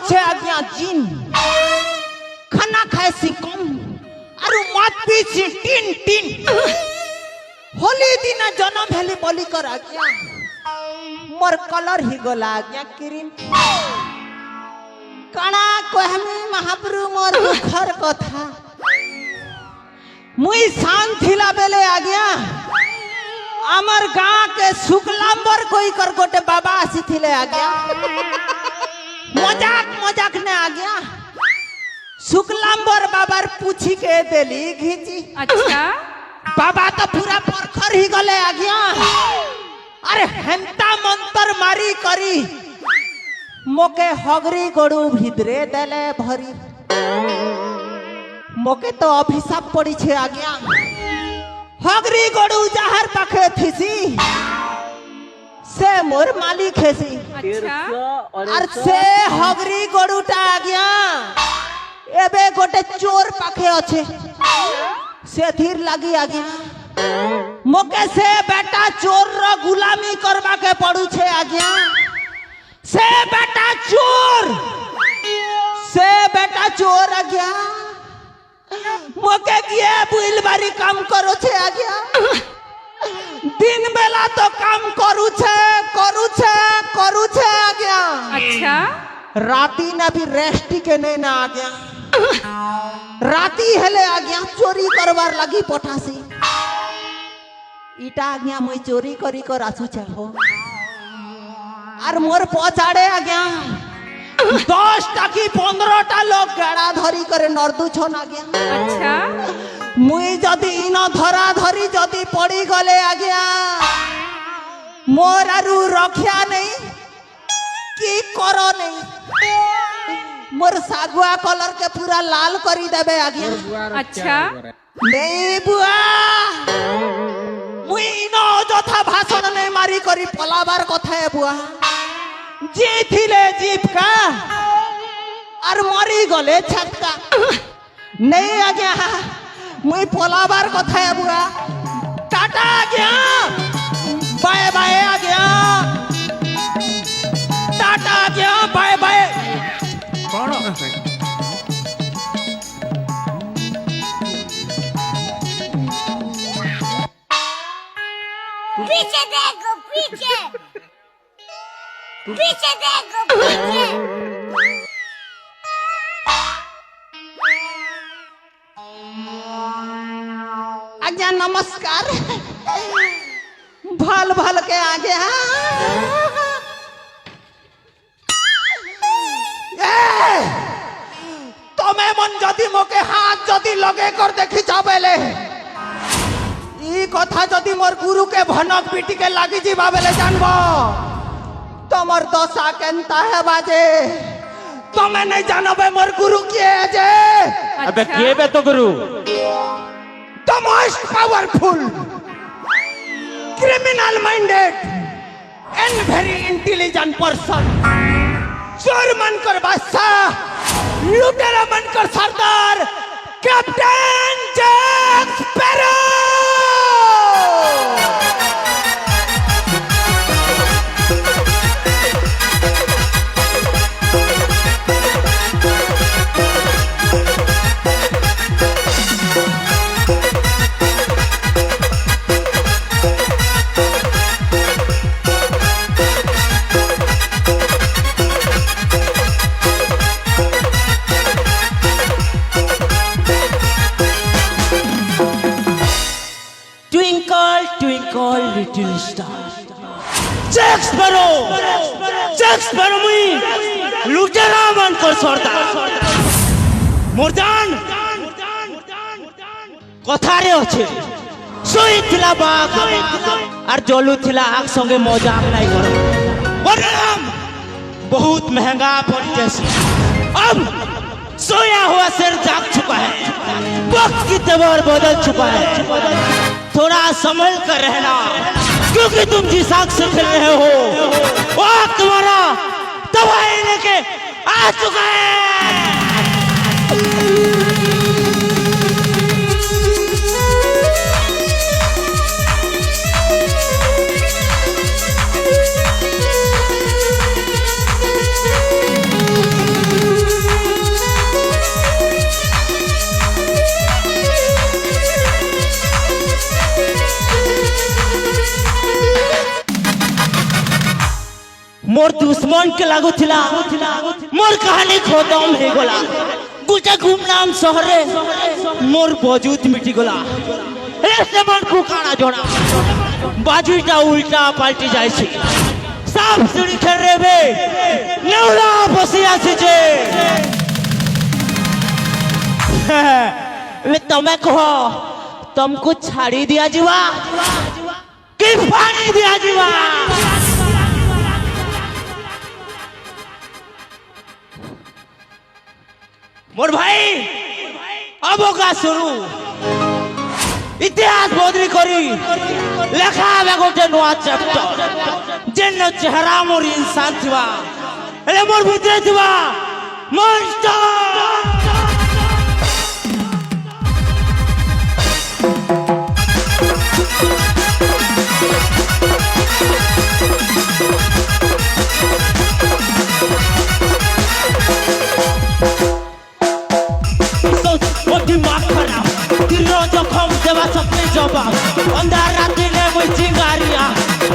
छे आज्ञा जिन खाना खाए सी कम आरु मत पीछे टिन टिन होली दिन जन्म हेली बोली कर आज्ञा मोर कलर ही गला आज्ञा क्रीम काना कहमी महाप्रभु मोर दुखर कथा मुई शांत थिला बेले आज्ञा आमर गाँ के शुक्लांबर कोई कर गोटे बाबा आसी थिले आज्ञा मजाक मजाक ने आज्ञा शुक्लांबर बाबार पूछी के देली घिची अच्छा बाबा तो पूरा परखर ही गले आज्ञा अरे हेंता मंतर मारी करी मोके हगरी गड़ू भिदरे देले भरी मोके तो अभिशाप पड़ी छे आज्ञा हगरी गड़ू जहर पाखे थीसी से मोर मालिक हेसी अच्छा और से हगरी गड़ूटा आज्ञा एबे गोटे चोर पाखे अच्छे से धीर लगी आज्ञा मोके से बेटा चोर रो गुलामी करवा के पड़ू छे आज्ञा से बेटा चोर आज्ञा मोके किए बुइल बारी काम करो छे आज्ञा दिन बेला तो काम करू छे आज्ञा अच्छा राती ना भी रेस्ट के नहीं ना आज्ञा राती हेले आज्ञा चोरी करवार लगी पठासी इटा आज्ञा मुई चोरी करी कर आसु चाहो और मोर पछाड़े आज्ञा 10टा की 15टा लोग गाड़ा धरी करे नर्दू छन आज्ञा अच्छा मुई जदी इनो धरा धरी जदी पड़ी गले आज्ञा मोर आरु रक्षा नहीं की करो नहीं मोर सागुआ कलर के पूरा लाल करी देबे आज्ञा अच्छा नहीं बुआ मुई इनो जथा भाषण नहीं मारी करी पलाबार कथा है बुआ जी थिले जीप का और मरी गले छक्का नहीं आज्ञा मुई पलाबार कथा है बुआ टाटा आज्ञा बाय बाय आज्ञा टाटा आज्ञा बाय बाय कौन पीछे देखो पीछे पीछे देखो पीछे आज्ञा नमस्कार भल भल के आगे तुम्हें मन जदि मोके हाथ जदि लगे कर देखी जाबेले ई कथा जदि मोर गुरु के भनक पीटी के लागी जी बाबेले जानबो तमर दशा केनता है बाजे तुम्हें नहीं जानबे मोर गुरु के जे अबे के बे तो गुरु the most powerful, criminal minded and very intelligent person. चोर मनकर बादशाह, लुटेरा मनकर सरदार, captain Jack Sparrow. Little star. Jack Sparrow मुई लुटेरा मनकर सरदार मोरजान कथारे अच्छे सोई थिला बाग और जलू थिला आग संगे मजाक नहीं करो बरम बहुत महंगा पड़ते अब सोया हुआ सिर जाग चुका है वक्त की तेवर बदल चुका है थोड़ा संभल कर रहना क्योंकि तुम जिस आग से खेल रहे हो वो आग तुम्हारा तबाही लेके आ चुका है मन के लागुला मोर कहानी खत्म हो गला गुटे गुमनाम शहरे मोर बजूत मिटी गला से मन को काना जोड़ा बाजुटा उल्टा पाल्टी जाय छी सब सीढ़ी खेल रे बे नेउला बसी आसी जे ले तमे कहो तुमको छाड़ी दिया जीवा कि पानी दिया जीवा मोर भाई अब का शुरू इतिहास बदली करी लेखा गोटे नुआ चैप्टर जेन चेहरा मोर इंसान थिबा एले मोर भितरे थिबा मॉन्स्टर जखम देवा सबके जवाब अंधार रात ने मुई चिंगारिया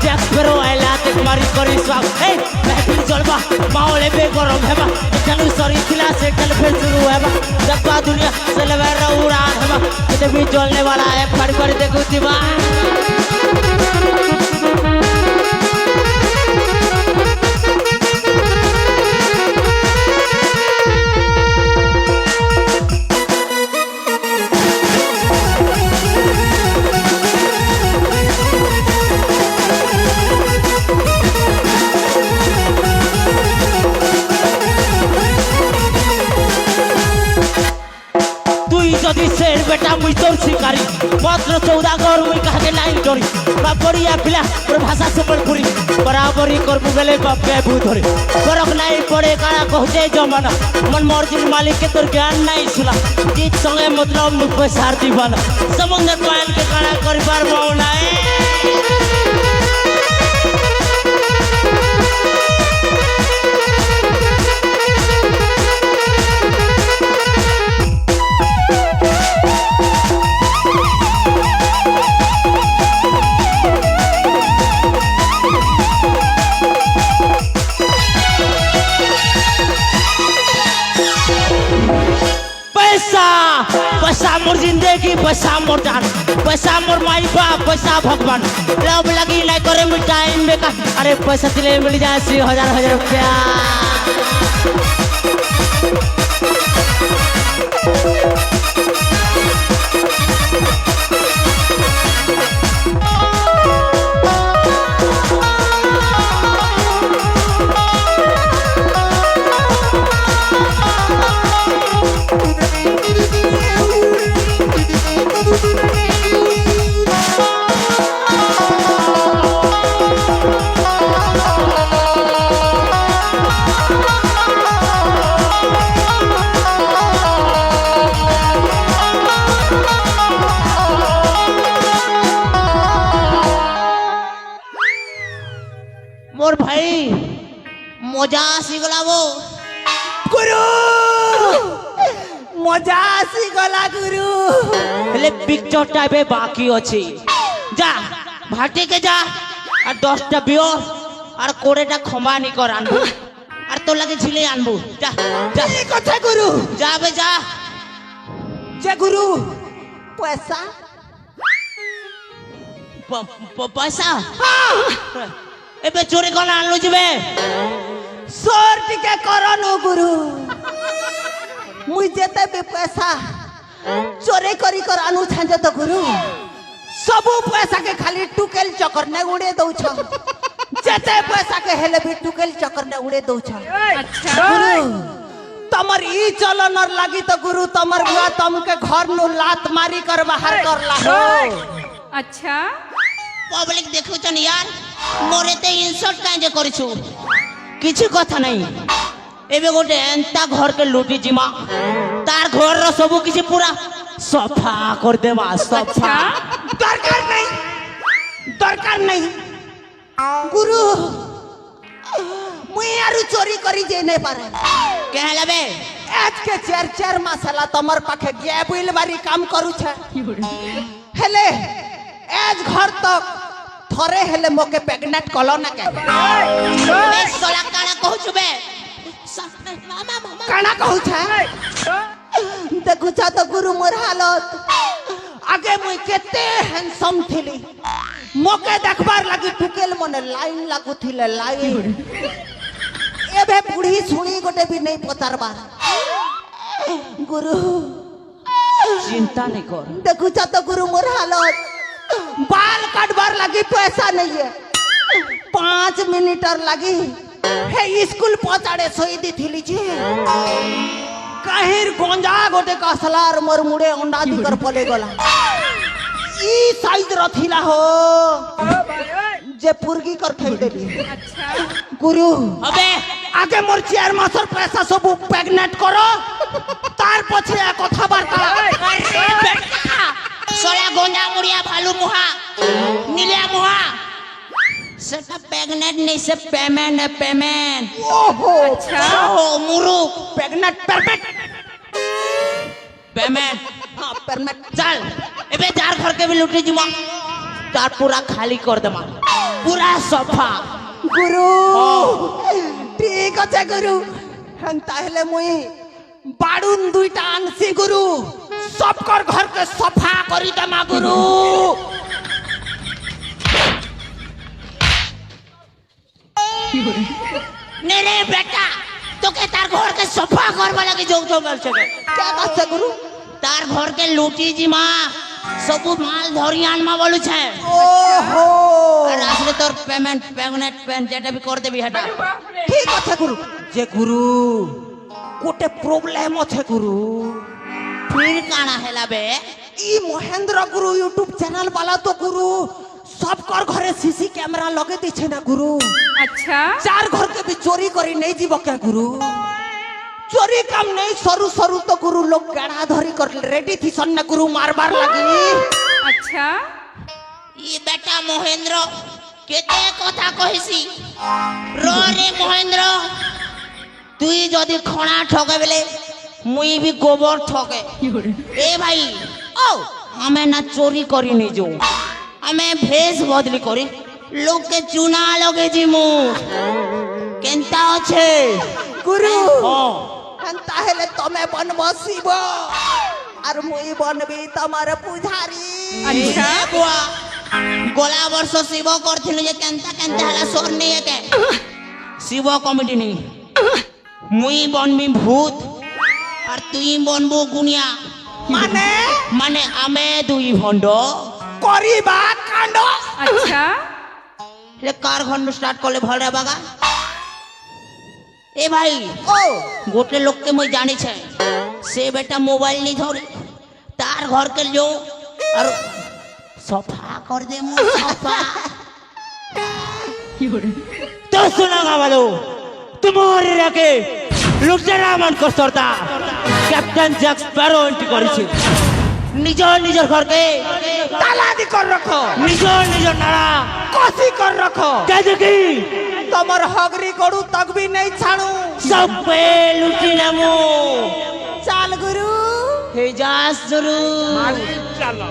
जैक करो आइला ते मारी करी स्वाग ए महफिल चलबा माहौल बे गरम हेबा चलू सरी खिला से कल फिर शुरू हेबा जब दुनिया चलवे उड़ा हेबा ते भी चलने वाला है फड़ फड़ देखू दिवा शेर बेटा मुई तोर शिकारी मात्र 14 गौर मुई कहते लाइन डोरी बाबरिया पिला और भाषा से बड़पुरी बराबरी करबु गेले बाप के भूत धरे फरक नहीं पड़े काना कहते जमाना मन मर्जी मालिक के तोर ज्ञान नहीं सुला जीत संगे मतलब मुख पे सार दीवाना समुद्र पान के काना करबार मौला पैसा मोर जिंदगी पैसा मोर जान पैसा मोर माई बाप पैसा भगवान लब लगी नहीं करे मैं टाइम बेकार अरे पैसा दिले मिल जाए 1000 रुपया मोर भाई मजा आसीगला वो गुरु मजा आसीगला गुरु हेले पिक्चर टाइपे बाकी अछि जा भाटी के जा और 10टा बियर और 20टा खंबा नि कर आनबू और तो लगे झिले आनबू जा जा ई कथा गुरु जा बे जा जे गुरु पैसा पैसा हां एबे चोरी कोन आनलो जबे सोर टिके करनो गुरु मुई जेते बे पैसा चोरी करी कर आनु छांजे तो गुरु सबु पैसा के खाली टुकेल चक्कर ने उड़े दउ छ जेते पैसा के हेले भी टुकेल चक्कर ने उड़े दउ छ अच्छा गुरु तमर ई चलन लागी तो गुरु तमर बुआ तम के घर नु लात मारी कर बाहर करला हो अच्छा पब्लिक देखु छन यार मोरे ते इंसल्ट काहे जे करिछु किछि कथा नहीं एबे गोटे एंता घर के लूटी जिमा तार घर रो सब किछि पूरा सफा कर देवा सफा दरकार नहीं गुरु मुई आरु चोरी करी जे नहीं पारे कहला बे आज के 4 मसाला तमर पाखे गे बिल बारी काम करू छ हेले आज घर तक थरे हेले मोके प्रेग्नेंट कलो ना के बे सोला काना कहू छुबे मामा मामा काना कहू छे देखु छा तो गुरु मोर हालत आगे मुई केते हैंडसम थिली मोके देखबार लगी टुकेल मने लाइन लागू थिले लाइन एबे बुढ़ी सुनी गोटे भी नहीं पतारबा गुरु चिंता नहीं कर देखु छा तो गुरु मोर हालत बाल काटबार लगी पैसा नहीं है 5 मिनट लगी हे स्कूल पहुंचाड़े सोई दी थी जी कहिर गोंजा गोटे का सलार मोर मुड़े अंडा दी कर पले गला ई साइज रथिला हो जे पुरगी कर फेंक देली गुरु अबे आगे मोर चेयर मास्टर पैसा सब प्रेग्नेंट करो तार पछे कथा बार्ता सोला गोंजा मुड़िया भालू मुहा नीलिया मुहा सेटा प्रेग्नेंट नहीं से पेमेंट है पेमेंट ओहो ओहो मुरुक प्रेग्नेंट परफेक्ट पेमेंट हां परफेक्ट चल एबे चार घर के भी लुटी जुमा चार पूरा खाली कर देमा पूरा सफा गुरु ठीक আছে गुरु हंता हेले मुई बाडुन दुईटा आनसी गुरु सबकर घर के सफा करी देमा गुरु नहीं रे बेटा तो के तार घर के सफा करवा लगे जोग जोगल छके क्या बात है गुरु तार घर के लूटी जी मां सब माल धरी आनमा बोलू छे ओहो और आखिर तोर पेमेंट पेमेंट पेन जेटा भी कर देबी हटा ठीक আছে गुरु जे गुरु कोटे प्रॉब्लम আছে गुरु फिर काना हेला बे ई महेंद्र गुरु यूट्यूब चैनल वाला तो गुरु सबकर घरे सीसी कैमरा लगे दिछे ना गुरु अच्छा चार घर के भी चोरी करी नहीं जीव क्या गुरु चोरी काम नहीं सरू सरू तो गुरु लोग गाड़ा धरी कर रेडी थी सन ना गुरु मारबार लगी अच्छा ये बेटा महेंद्र केते कथा कहिसी रो रे महेंद्र तुई जदी खणा ठगे बेले मुई भी गोबर ठगे ए भाई ओ हमें ना चोरी करी नहीं जो हमें भेष बदली करी लोग के चुना लगे जी मु केनता अच्छे गुरु हां हंता हेले तमे बनबो शिव और मुई बनबी तमारे पुजारी अच्छा बुआ गोला वर्ष शिव करथिल जे केनता केनता हला सोर नहीं है के शिव कमिटी नहीं मुई बनबी भूत और तुई बनबो गुनिया माने माने आमे दुई भंडो करीबा कांड अच्छा ले कार खंड स्टार्ट करले भल रे बागा ए भाई ओ गोटे लोग के मुई जानी छे से बेटा मोबाइल नहीं धरे तार घर के लो और सफा कर दे मु सफा तो सुनागा वालो तुम्हारे रखे लुटेरा मन को सरदार कैप्टन जैक स्पैरो एंट्री करिছে निजर निजर घर के ताला दी कर रखो निजर निजर नारा कसी कर रखो कैसे की तमर हगरी गड़ू तक भी नहीं छाड़ू सब पे लुटी नमो चाल गुरु हे जा शुरू चलो